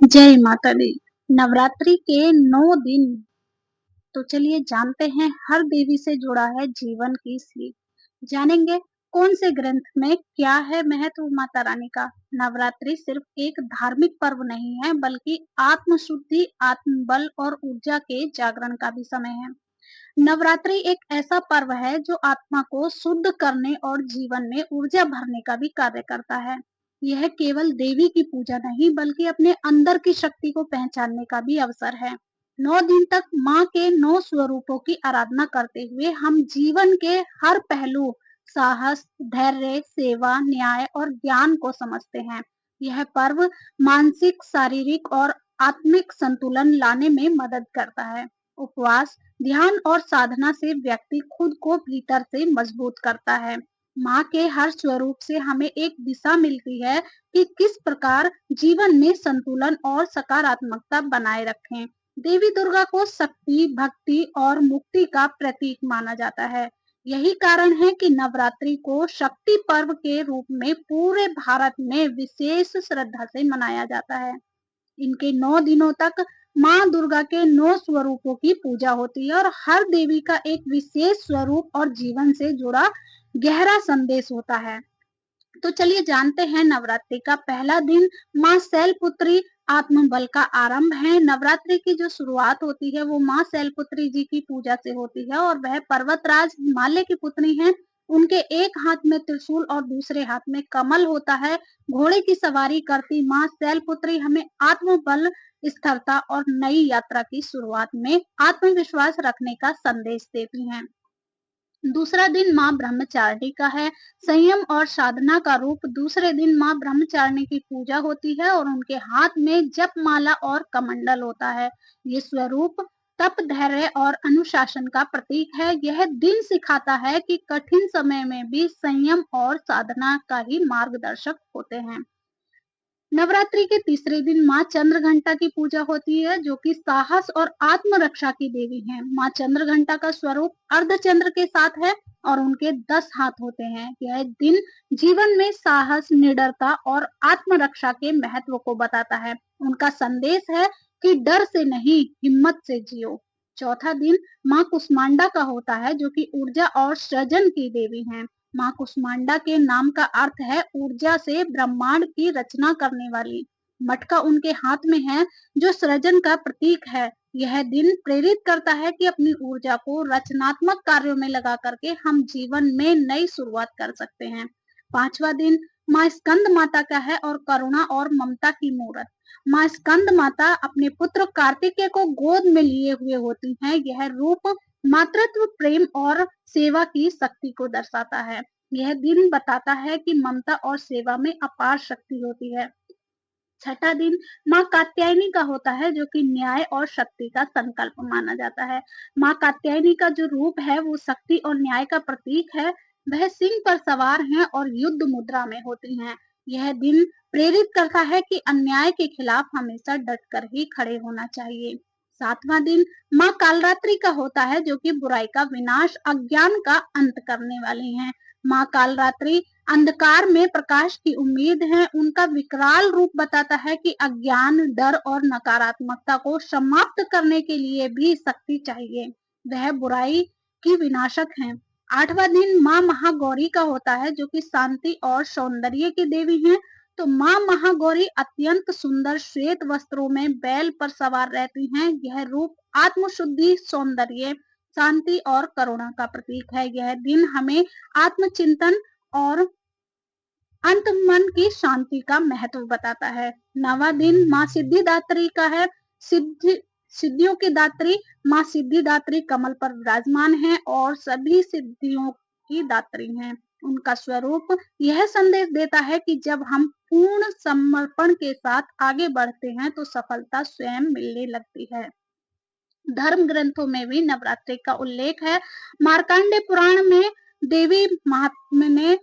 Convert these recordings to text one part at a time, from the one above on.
जय माता दी। नवरात्रि के 9 दिन तो चलिए जानते हैं हर देवी से जुड़ा है जीवन की सीख। जानेंगे कौन से ग्रंथ में क्या है महत्व माता रानी का। नवरात्रि सिर्फ एक धार्मिक पर्व नहीं है बल्कि आत्म शुद्धि, आत्मबल और ऊर्जा के जागरण का भी समय है। नवरात्रि एक ऐसा पर्व है जो आत्मा को शुद्ध करने और जीवन में ऊर्जा भरने का भी कार्य करता है। यह केवल देवी की पूजा नहीं बल्कि अपने अंदर की शक्ति को पहचानने का भी अवसर है। 9 दिन तक माँ के 9 स्वरूपों की आराधना करते हुए हम जीवन के हर पहलू, साहस, धैर्य, सेवा, न्याय और ज्ञान को समझते हैं। यह पर्व मानसिक, शारीरिक और आत्मिक संतुलन लाने में मदद करता है। उपवास, ध्यान और साधना से व्यक्ति खुद को भीतर से मजबूत करता है। माँ के हर स्वरूप से हमें एक दिशा मिलती है कि किस प्रकार जीवन में संतुलन और सकारात्मकता बनाए रखें। देवी दुर्गा को शक्ति, भक्ति और मुक्ति का प्रतीक माना जाता है। यही कारण है कि नवरात्रि को शक्ति पर्व के रूप में पूरे भारत में विशेष श्रद्धा से मनाया जाता है। इनके 9 दिनों तक माँ दुर्गा के 9 स्वरूपों की पूजा होती है और हर देवी का एक विशेष स्वरूप और जीवन से जुड़ा गहरा संदेश होता है। तो चलिए जानते हैं नवरात्रि का पहला दिन माँ शैलपुत्री आत्मबल का आरंभ है। नवरात्रि की जो शुरुआत होती है वो माँ शैलपुत्री जी की पूजा से होती है और वह पर्वतराज हिमालय की पुत्री हैं। उनके एक हाथ में त्रिशूल और दूसरे हाथ में कमल होता है। घोड़े की सवारी करती माँ शैलपुत्री हमें आत्मबल, स्थिरता और नई यात्रा की शुरुआत में आत्मविश्वास रखने का संदेश देती हैं। दूसरा दिन माँ ब्रह्मचारिणी का है, संयम और साधना का रूप। दूसरे दिन माँ ब्रह्मचारिणी की पूजा होती है और उनके हाथ में जप माला और कमंडल होता है। ये स्वरूप तप, धैर्य और अनुशासन का प्रतीक है। यह दिन सिखाता है कि कठिन समय में भी संयम और साधना का ही मार्गदर्शक होते हैं। नवरात्रि के तीसरे दिन माँ चंद्रघंटा की पूजा होती है जो कि साहस और आत्मरक्षा की देवी है। माँ चंद्रघंटा का स्वरूप अर्धचंद्र के साथ है और उनके 10 हाथ होते हैं। यह दिन जीवन में साहस, निडरता और आत्मरक्षा के महत्व को बताता है। उनका संदेश है कि डर से नहीं, हिम्मत से जियो। चौथा दिन माँ कुष्मांडा का होता है जो कि ऊर्जा और सृजन की देवी है। माँ कुष्मांडा के नाम का अर्थ है ऊर्जा से ब्रह्मांड की रचना करने वाली। मटका उनके हाथ में है जो सृजन का प्रतीक है। यह दिन प्रेरित करता है कि अपनी ऊर्जा को रचनात्मक कार्यों में लगा करके हम जीवन में नई शुरुआत कर सकते हैं। पांचवा दिन माँ स्कंद माता का है और करुणा और ममता की मूर्त। माँ स्कंद माता अपने पुत्र कार्तिकेय को गोद में लिए हुए होती हैं। यह रूप मातृत्व, प्रेम और सेवा की शक्ति को दर्शाता है। यह दिन बताता है कि ममता और सेवा में अपार शक्ति होती है। छठा दिन माँ कात्यायनी का होता है जो कि न्याय और शक्ति का संकल्प माना जाता है। माँ कात्यायनी का जो रूप है वो शक्ति और न्याय का प्रतीक है। वह सिंह पर सवार हैं और युद्ध मुद्रा में होती हैं। यह दिन प्रेरित करता है कि अन्याय के खिलाफ हमेशा डटकर ही खड़े होना चाहिए। सातवां दिन माँ कालरात्रि का होता है जो कि बुराई का विनाश, अज्ञान का अंत करने वाली हैं। माँ कालरात्रि अंधकार में प्रकाश की उम्मीद है। उनका विकराल रूप बताता है कि अज्ञान, डर और नकारात्मकता को समाप्त करने के लिए भी शक्ति चाहिए। वह बुराई की विनाशक हैं। आठवां दिन माँ महागौरी का होता है जो कि शांति और सौंदर्य की देवी हैं। तो माँ महागौरी अत्यंत सुंदर श्वेत वस्त्रों में बैल पर सवार रहती हैं। यह रूप आत्मशुद्धि, सौंदर्य, शांति और करुणा का प्रतीक है। यह दिन हमें आत्मचिंतन और अंत मन की शांति का महत्व बताता है। नवा दिन माँ सिद्धिदात्री का है। सिद्धियों की दात्री माँ सिद्धिदात्री कमल पर विराजमान है और सभी सिद्धियों की दात्री हैं। उनका स्वरूप यह संदेश देता है कि जब हम पूर्ण समर्पण के साथ आगे बढ़ते हैं तो सफलता स्वयं मिलने लगती है। धर्म ग्रंथों में भी नवरात्रि का उल्लेख है। मार्कंडेय पुराण में देवी महात्म्य में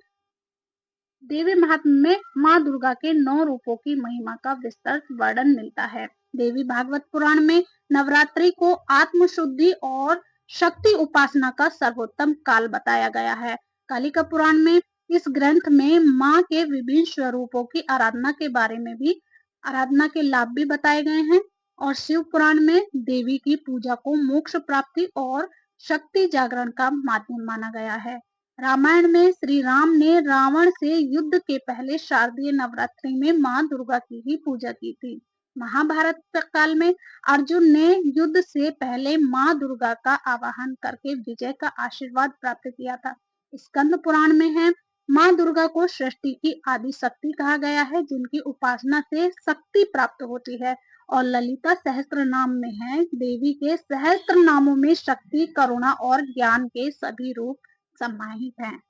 देवी महात्म्य में माँ दुर्गा के 9 रूपों की महिमा का विस्तृत वर्णन मिलता है। देवी भागवत पुराण में नवरात्रि को आत्मशुद्धि और शक्ति उपासना का सर्वोत्तम काल बताया गया है। कालिका पुराण में इस ग्रंथ में माँ के विभिन्न स्वरूपों की आराधना के बारे में भी आराधना के लाभ भी बताए गए हैं। और शिव पुराण में देवी की पूजा को मोक्ष प्राप्ति और शक्ति जागरण का माध्यम माना गया है। रामायण में श्री राम ने रावण से युद्ध के पहले शारदीय नवरात्रि में मां दुर्गा की ही पूजा की थी। महाभारत काल में अर्जुन ने युद्ध से पहले मां दुर्गा का आवाहन करके विजय का आशीर्वाद प्राप्त किया था। स्कंद पुराण में है, मां दुर्गा को सृष्टि की आदि शक्ति कहा गया है, जिनकी उपासना से शक्ति प्राप्त होती है। और ललिता सहस्त्र नाम में है, देवी के सहस्त्र नामों में शक्ति, करुणा और ज्ञान के सभी रूप समाहित हैं।